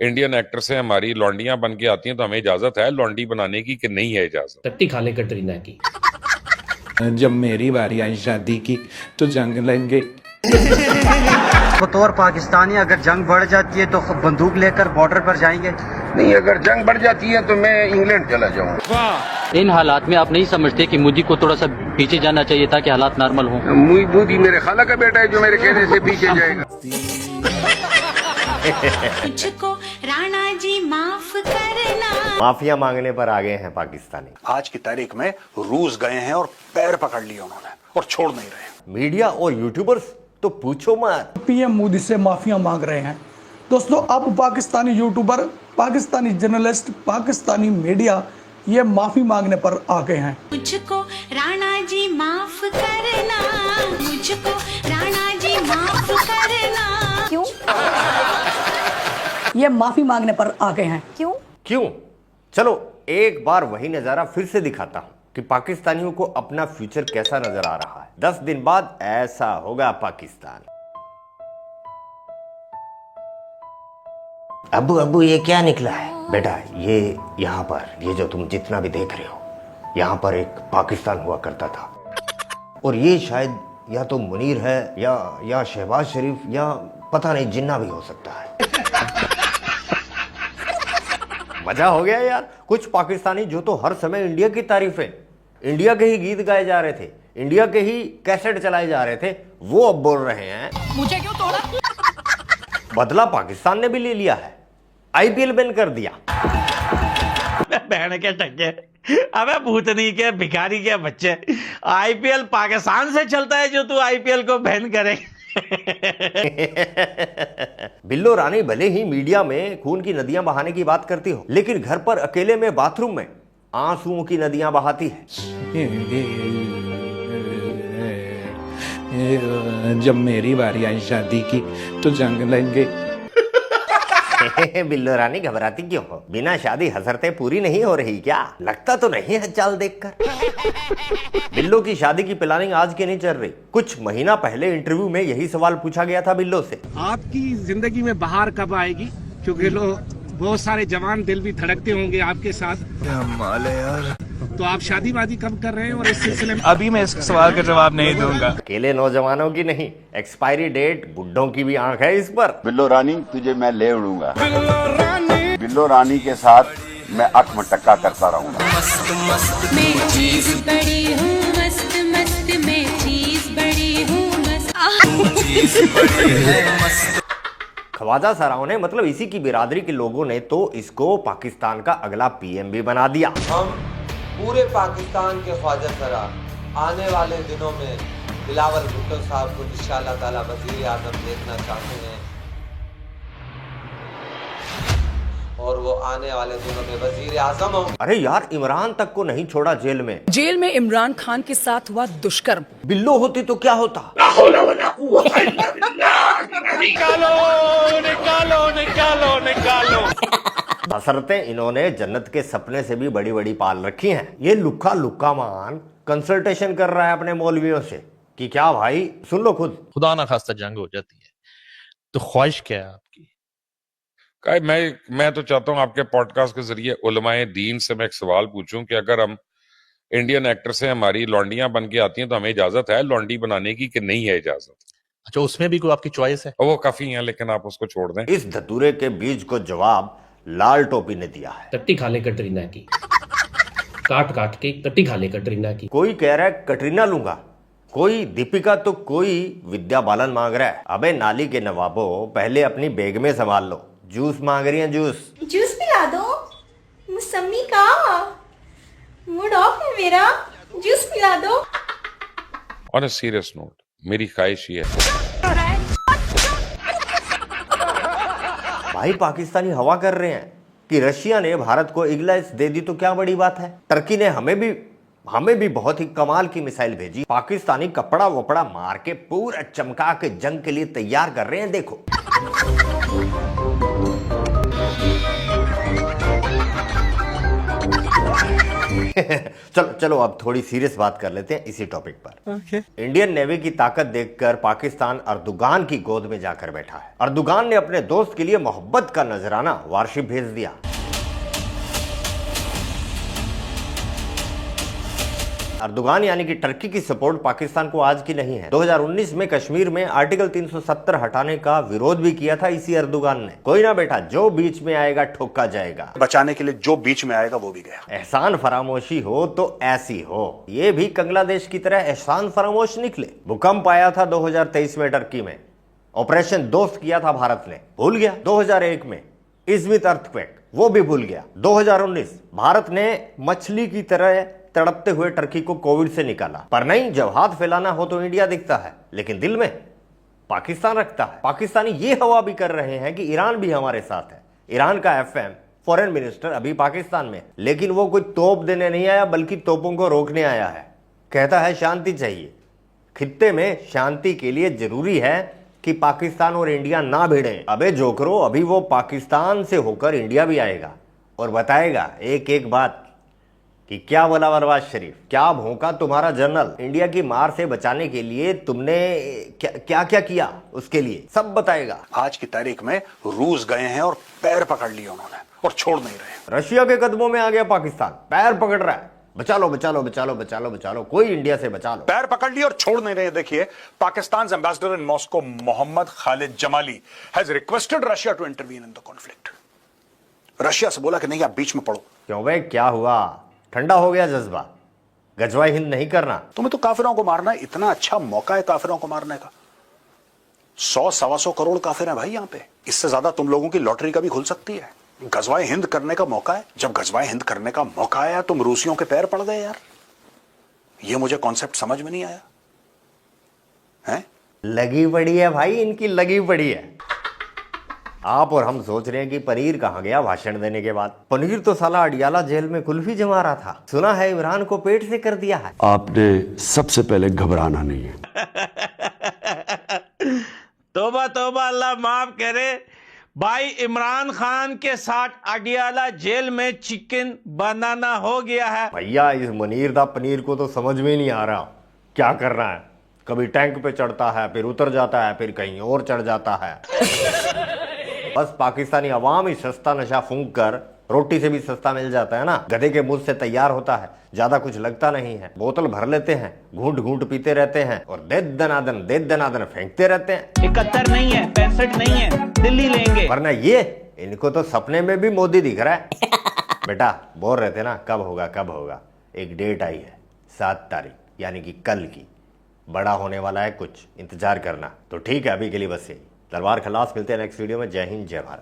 Indian actress है हमारी, लौंडियां बन के आती हैं तो हमें इजाजत है लौंडी बनाने की कि नहीं है इजाजत? टट्टी खा ले कटरीना की। जब मेरी बारी आई शादी की तो जंग लेंगे। बतौर पाकिस्तानी अगर जंग बढ़ जाती है तो बंदूक लेकर बॉर्डर पर जाएंगे? नहीं, अगर जंग बढ़ जाती है तो मैं इंग्लैंड चला जाऊंगा। इन हालात में आप नहीं समझते कि मोदी को थोड़ा सा पीछे जाना चाहिए ताकि हालात नॉर्मल हों? मोदी मेरे खाला का बेटा है जो मेरे कहने से पीछे जाएगा। मुझको राणा जी माफ करना। माफिया मांगने पर आ गए हैं पाकिस्तानी। आज की तारीख में रूस गए हैं और पैर पकड़ लिए उन्होंने और छोड़ नहीं रहे। मीडिया और यूट्यूबर्स तो पूछो मत। पीएम मोदी से माफिया मांग रहे हैं। दोस्तों, अब Pakistani YouTuber, Pakistani journalist, Pakistani media ये माफी मांगने पर आ गए हैं। मुझको राणा जी माफ करना, मुझको राणा जी माफ करना। क्यों? ये माफी मांगने पर आ गए हैं। क्यों? चलो एक बार वही नजारा फिर से दिखाता हूं कि पाकिस्तानियों को अपना फ्यूचर कैसा नजर आ रहा है। 10 दिन बाद ऐसा होगा पाकिस्तान। अब्बू ये क्या निकला है? बेटा ये यहाँ पर ये जो तुम जितना भी देख रहे हो, यहाँ पर एक पाकिस्तान हुआ करता था और ये शायद या तो मुनीर है या शहबाज शरीफ या पता नहीं जिन्ना भी हो सकता है। मजा हो गया यार। कुछ पाकिस्तानी जो तो हर समय इंडिया की तारीफें, इंडिया के ही गीत गाए जा रहे थे, इंडिया के ही कैसेट चलाए जा रहे थे, वो अब बोल रहे हैं मुझे क्यों तोड़ा? बदला पाकिस्तान ने भी ले लिया है, आईपीएल बैन कर दिया। बहन के टक्के, अबे भूतनी के भिखारी के बच्चे, आईपीएल पाकिस्तान से चलता है जो तू आईपीएल को बैन करे। बिल्लो रानी भले ही मीडिया में खून की नदियां बहाने की बात करती हो, लेकिन घर पर अकेले में बाथरूम में आंसुओं की नदियां बहाती है। जब मेरी बारी आई शादी की तो जंग लेंगे। बिल्लो रानी घबराती क्यों हो? बिना शादी हसरते पूरी नहीं हो रही क्या? लगता तो नहीं है चाल देखकर। बिल्लो की शादी की प्लानिंग आज की नहीं चल रही। कुछ महीना पहले इंटरव्यू में यही सवाल पूछा गया था बिल्लो से। आपकी जिंदगी में बहार कब आएगी? क्योंकि बहुत सारे जवान दिल भी धड़कते होंगे आपके साथ। यार तो आप शादी वादी कब कर रहे हैं? और इस सिलसिले में अभी मैं इस सवाल का जवाब नहीं दूंगा। अकेले नौजवानों की नहीं, एक्सपायरी डेट बुड्ढों की भी आंख है इस पर। बिल्लो रानी तुझे मैं ले उड़ूंगा। बिल्लो रानी के साथ मैं अख मटक्का करता रहूंगा। मैं चीज बड़ी हूँ मस्त मस्त, मैं चीज बड़ी हूँ मस्त। ख्वाजा सराओं ने, मतलब इसी की बिरादरी के लोगों ने तो इसको पाकिस्तान का अगला पीएम भी बना दिया। हम पूरे पाकिस्तान के ख्वाजा सरा आने वाले दिनों में बिलावल भुट्टो साहब को इंशाअल्लाह ताला वज़ीर आज़म देखना चाहते हैं और वो आने वाले दिनों में वज़ीर आज़म होंगे। अरे यार, इमरान तक को नहीं छोड़ा जेल में। जेल में इमरान खान के साथ हुआ दुष्कर्म। बिल्लो होती तो क्या होता? निकालो। हसरतें इन्होंने जन्नत के सपने से भी बड़ी बड़ी पाल रखी हैं। ये लुक्का मान कंसल्टेशन कर रहा है अपने मौलवियों से कि क्या भाई, सुन लो खुद। खुदा ना खास्ता जंग हो जाती है तो ख्वाहिश क्या है आपकी? मैं तो चाहता हूं आपके पॉडकास्ट के जरिए उलमाए दीन से मैं एक सवाल पूछूं कि अगर हम इंडियन एक्ट्रेस है हमारी, लौंडियां बन के आती हैं तो हमें इजाजत है लौंडी बनाने की कि नहीं है इजाजत? अच्छा, उसमें भी कोई आपकी चॉइस है? वो काफी है, लेकिन आप उसको छोड़ दें। इस धतूरे के बीज को जवाब लाल टोपी ने दिया है। टट्टी खा ले कटरीना की। काट के टट्टी खा ले कटरीना की। कोई कह रहा है कटरीना लूंगा, कोई दीपिका, तो कोई विद्या बालन मांग रहा है। अबे नाली के नवाबो, पहले अपनी बैग में संभाल लो। जूस मांग रही है, जूस पिला दो मौसमी का, मूड ऑफ है मेरा, जूस पिला दो। ऑन अ सीरियस नोट, मेरी ख्वाहिश ये है भाई, पाकिस्तानी हवा कर रहे हैं कि रशिया ने भारत को इग्लाइस दे दी तो क्या बड़ी बात है। टर्की ने हमें भी बहुत ही कमाल की मिसाइल भेजी। पाकिस्तानी कपड़ा वपड़ा मार के पूरा चमका के जंग के लिए तैयार कर रहे हैं। देखो चलो चलो अब थोड़ी सीरियस बात कर लेते हैं इसी टॉपिक पर। इंडियन नेवी की ताकत देखकर पाकिस्तान अर्दुगान की गोद में जाकर बैठा है। अर्दुगान ने अपने दोस्त के लिए मोहब्बत का नजराना वारशिप भेज दिया। अर्दुगान यानी कि टर्की की सपोर्ट पाकिस्तान को आज की नहीं है। 2019 में कश्मीर में आर्टिकल 370 हटाने का विरोध भी किया था इसी अर्दुगान ने। कोई ना बेटा, जो बीच में आएगा ठोका जाएगा। बचाने के लिए जो बीच में आएगा वो भी गया। एहसान फरामोशी हो तो ऐसी हो। ये भी बांग्लादेश की तरह एहसान फरामोश निकले। भूकंप आया था 2023 में टर्की में, ऑपरेशन दोस्त किया था भारत ने, भूल गया। 2001 में इजमित अर्थक्वेक, वो भी भूल गया। 2019 भारत ने मछली की तरह तड़पते हुए टर्की को कोविड से निकाला। पर नहीं, जब हाथ फैलाना हो तो इंडिया दिखता है, लेकिन दिल में पाकिस्तान रखता है। पाकिस्तानी ये हवा भी कर रहे हैं कि ईरान भी हमारे साथ है। ईरान का FM फॉरेन मिनिस्टर अभी पाकिस्तान में, लेकिन वो कोई तोप देने नहीं आया बल्कि तोपों को रोकने आया है। कहता है शांति चाहिए। खित्ते में शांति के लिए जरूरी है कि पाकिस्तान और इंडिया ना भिड़े। अबे जोकरो, अभी वो पाकिस्तान से होकर इंडिया भी आएगा और बताएगा एक एक बात कि क्या बोला नवाज शरीफ, क्या भौंका तुम्हारा जनरल, इंडिया की मार से बचाने के लिए तुमने क्या क्या किया, उसके लिए सब बताएगा। आज की तारीख में रूस गए हैं और पैर पकड़ लिए उन्होंने और छोड़ नहीं रहे। रशिया के कदमों में आ गया पाकिस्तान, पैर पकड़ रहा है, बचा लो बचा लो बचा लो बचा लो बचा लो, कोई इंडिया से बचा लो। पैर पकड़ लिए और छोड़ नहीं रहे। देखिए, Pakistan ambassador in Moscow Mohammad Khalid Jamali has requested Russia to intervene in the conflict. Russia से बोला कि नहीं, आप बीच में पड़ो। क्यों भाई, क्या हुआ? ठंडा हो गया जज्बा? गजवाई हिंद नहीं करना? तुम्हें तो काफिरों को मारना है, इतना अच्छा मौका है काफिरों को मारने का। 100-125 करोड़ काफिर हैं भाई यहाँ पे। इससे ज्यादा तुम लोगों की लॉटरी कभी खुल सकती है। गजवाए हिंद करने का मौका है। जब गजवाए हिंद करने का मौका आया तुम रूसियों के पैर पड़ गए यार। ये मुझे कॉन्सेप्ट समझ में नहीं आया है? लगी पड़ी है भाई, इनकी लगी पड़ी है। आप और हम सोच रहे हैं कि पनीर कहां गया भाषण देने के बाद। पनीर तो साला अडियाला जेल में कुल्फी जमा रहा था। सुना है इमरान को पेट से कर दिया है। आपने सबसे पहले घबराना नहीं है। तोबा तोबा, अल्लाह माफ करे भाई। इमरान खान के साथ अडियाला जेल में चिकन बनाना हो गया है। भैया इस मुनीर दा पनीर को तो समझ में नहीं आ रहा क्या कर रहा है। कभी टैंक पे चढ़ता है, फिर उतर जाता है, फिर कहीं और चढ़ जाता है। बस पाकिस्तानी अवाम ही सस्ता नशा फूंक कर रोटी से भी सस्ता मिल जाता है ना। गधे के मुंह से तैयार होता है, ज्यादा कुछ लगता नहीं है। बोतल भर लेते हैं, घूंट घूंट पीते रहते हैं और दे दनादन फेंकते रहते हैं। 71 नहीं है, 65 नहीं है, दिल्ली लेंगे। वरना ये इनको तो सपने में भी मोदी दिख रहा है। बेटा बोल रहे थे ना कब होगा कब होगा। एक डेट आई है 7 तारीख, यानी कि कल की। बड़ा होने वाला है कुछ, इंतजार करना। तो ठीक है, अभी के लिए बस यही। तलवार खलास, मिलते हैं नेक्स्ट वीडियो में। जय हिंद, जय भारत।